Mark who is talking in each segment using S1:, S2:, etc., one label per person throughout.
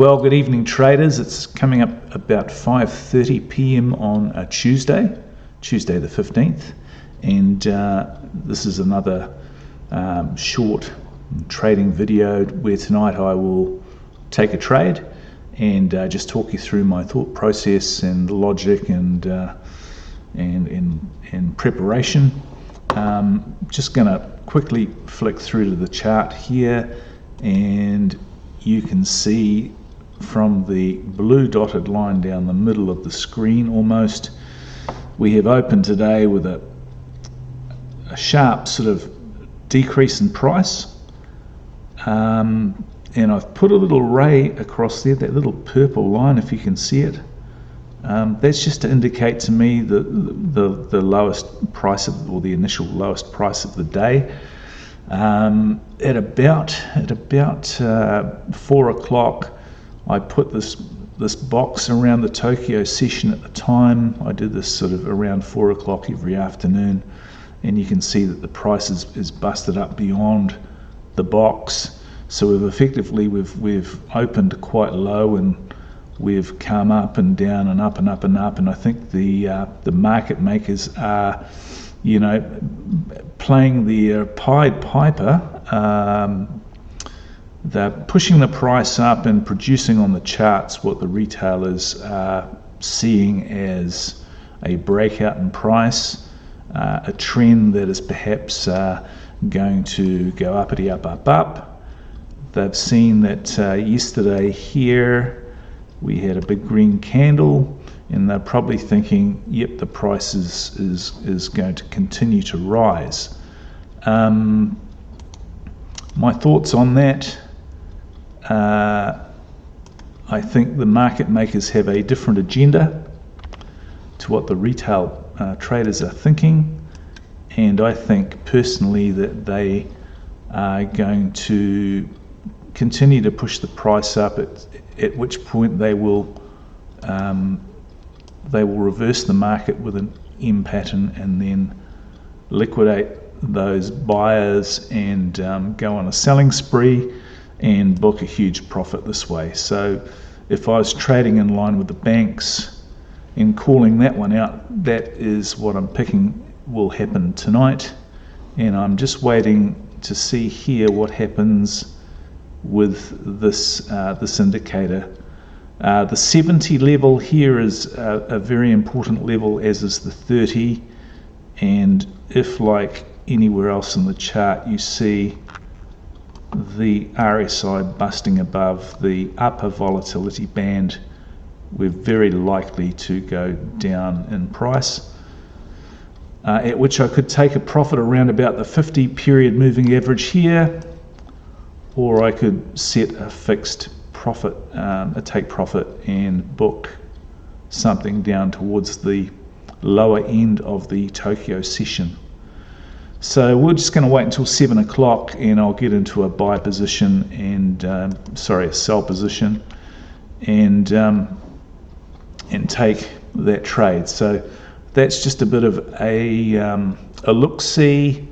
S1: Well, good evening, traders. It's coming up about 5:30 p.m. on a Tuesday the 15th, and this is another short trading video where tonight I will take a trade and just talk you through my thought process and logic and preparation. Just going to quickly flick through to the chart here, and you can see from the blue dotted line down the middle of the screen almost, we have opened today with a sharp sort of decrease in price, and I've put a little ray across there, that little purple line, if you can see it. That's just to indicate to me the lowest price or the initial lowest price of the day. At about 4 o'clock, I put this box around the Tokyo session at the time. I did this sort of around 4 o'clock every afternoon, and you can see that the price is busted up beyond the box. So we've opened quite low, and we've come up and down and up and up and up, and I think the market makers are, playing the Pied Piper. They're pushing the price up and producing on the charts what the retailers are seeing as a breakout in price, a trend that is perhaps going to go uppity up. They've seen that yesterday here we had a big green candle, and they're probably thinking, yep, the price is going to continue to rise. My thoughts on that, I think the market makers have a different agenda to what the retail traders are thinking, and I think personally that they are going to continue to push the price up, at which point they will reverse the market with an M pattern and then liquidate those buyers and go on a selling spree and book a huge profit this way. So if I was trading in line with the banks and calling that one out, that is what I'm picking will happen tonight, and I'm just waiting to see here what happens with this indicator. The 70 level here is a very important level, as is the 30, and if, like anywhere else in the chart, you see the RSI busting above the upper volatility band, we're very likely to go down in price, at which I could take a profit around about the 50 period moving average here, or I could set a fixed profit, a take profit, and book something down towards the lower end of the Tokyo session. So we're just going to wait until 7 o'clock, and I'll get into a buy position and a sell position, and take that trade. So that's just a bit of a look-see.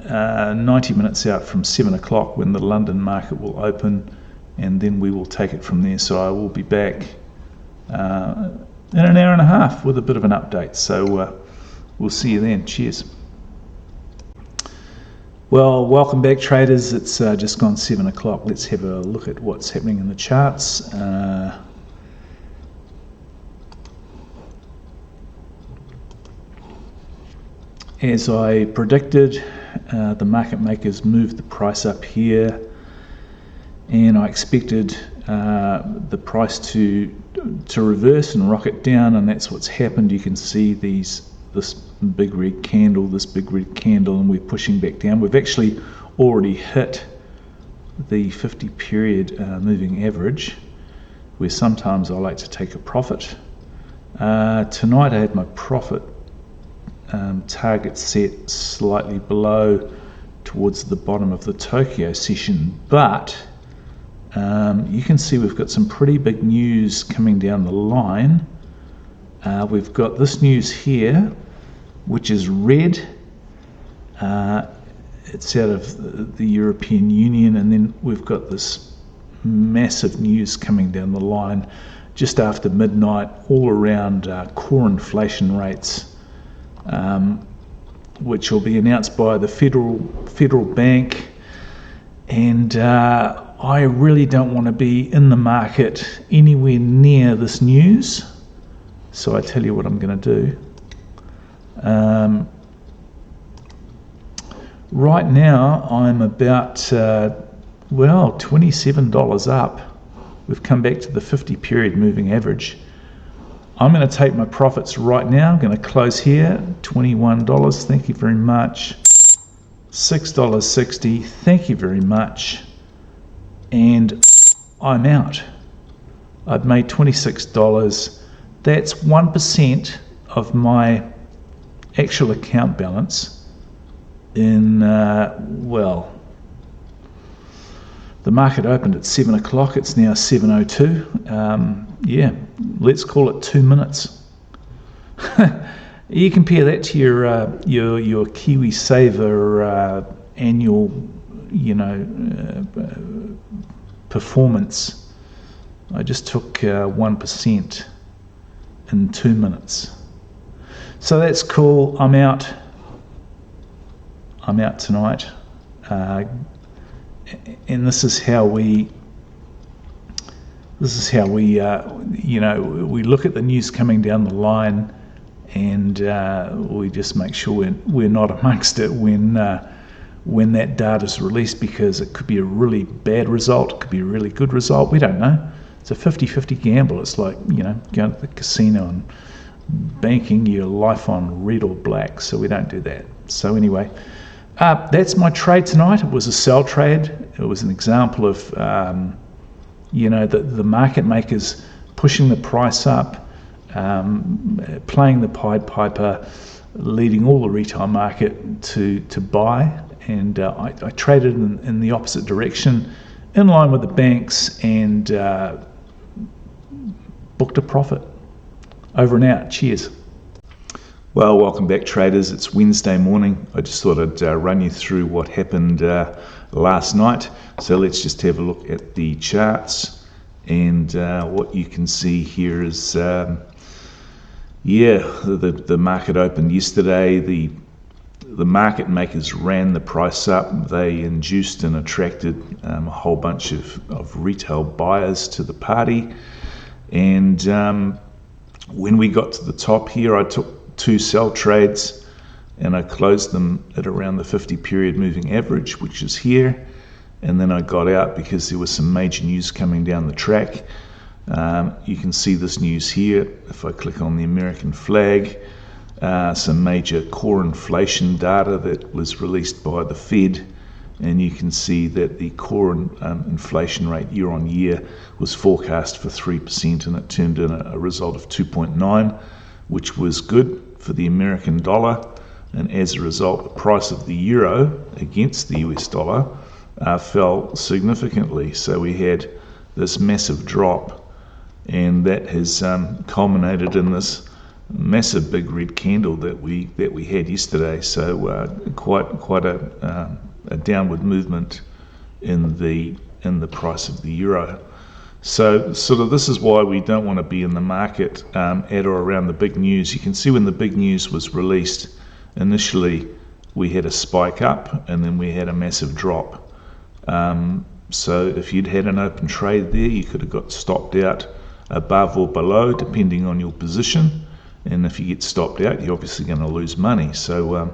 S1: 90 minutes out from 7 o'clock when the London market will open, and then we will take it from there. So I will be back in an hour and a half with a bit of an update. So we'll see you then. Cheers. Well, welcome back, traders. It's just gone 7 o'clock. Let's have a look at what's happening in the charts. As I predicted, the market makers moved the price up here, and I expected the price to reverse and rocket down, and that's what's happened. You can see this big red candle, and we're pushing back down. We've actually already hit the 50 period moving average, where sometimes I like to take a profit. Tonight I had my profit target set slightly below towards the bottom of the Tokyo session, but you can see we've got some pretty big news coming down the line. We've got this news here, which is red. It's out of the European Union, and then we've got this massive news coming down the line just after midnight, all around core inflation rates, which will be announced by the Federal Bank. And I really don't want to be in the market anywhere near this news. So I tell you what I'm going to do. Right now I'm about, $27 up. We've come back to the 50 period moving average. I'm going to take my profits right now. I'm going to close here, $21. Thank you very much. $6.60. Thank you very much. And I'm out. I've made $26. That's 1% of my actual account balance in, the market opened at 7 o'clock. It's now 7:02. Let's call it 2 minutes. You compare that to your KiwiSaver annual, performance. I just took 1% in 2 minutes. So that's cool. I'm out tonight. And this is how we we look at the news coming down the line, and we just make sure we're not amongst it when that data is released, because it could be a really bad result, it could be a really good result. We don't know. It's a 50-50 gamble. It's like, going to the casino and banking your life on red or black. So we don't do that. So anyway, that's my trade tonight. It was a sell trade. It was an example of, the market makers pushing the price up, playing the Pied Piper, leading all the retail market to buy. And I traded in the opposite direction, in line with the banks, and booked a profit. Over and out. Cheers. Well, welcome back, traders. It's Wednesday morning. I just thought I'd run you through what happened last night. So let's just have a look at the charts. And what you can see here is, the market opened yesterday. The market makers ran the price up. They induced and attracted a whole bunch of retail buyers to the party. And when we got to the top here, I took 2 sell trades, and I closed them at around the 50 period moving average, which is here. And then I got out because there was some major news coming down the track. You can see this news here. If I click on the American flag, some major core inflation data that was released by the Fed, and you can see that the core inflation rate year on year was forecast for 3%, and it turned in a result of 2.9, which was good for the American dollar. And as a result, the price of the euro against the US dollar fell significantly. So we had this massive drop, and that has culminated in this massive big red candle that we had yesterday. So quite a downward movement in the price of the euro. So sort of this is why we don't want to be in the market at or around the big news. You can see when the big news was released, initially we had a spike up, and then we had a massive drop. So if you'd had an open trade there, you could have got stopped out above or below, depending on your position. And if you get stopped out, you're obviously going to lose money. So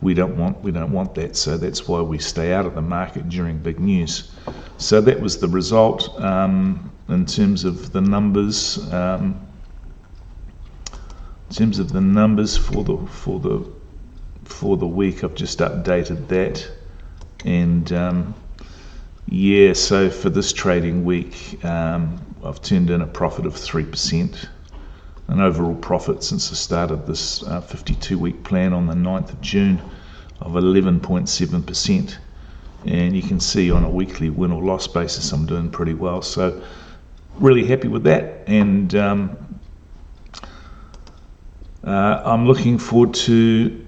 S1: we don't want that. So that's why we stay out of the market during big news. So that was the result in terms of the numbers. In terms of the numbers for the week, I've just updated that. And so for this trading week, I've turned in a profit of 3%. An overall profit since I started this 52-week plan on the 9th of June of 11.7%. And you can see on a weekly win or loss basis, I'm doing pretty well. So really happy with that. And I'm looking forward to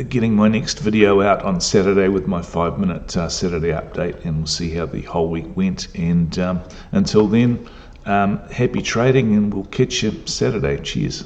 S1: getting my next video out on Saturday with my 5-minute Saturday update, and we'll see how the whole week went. And until then, happy trading, and we'll catch you Saturday. Cheers.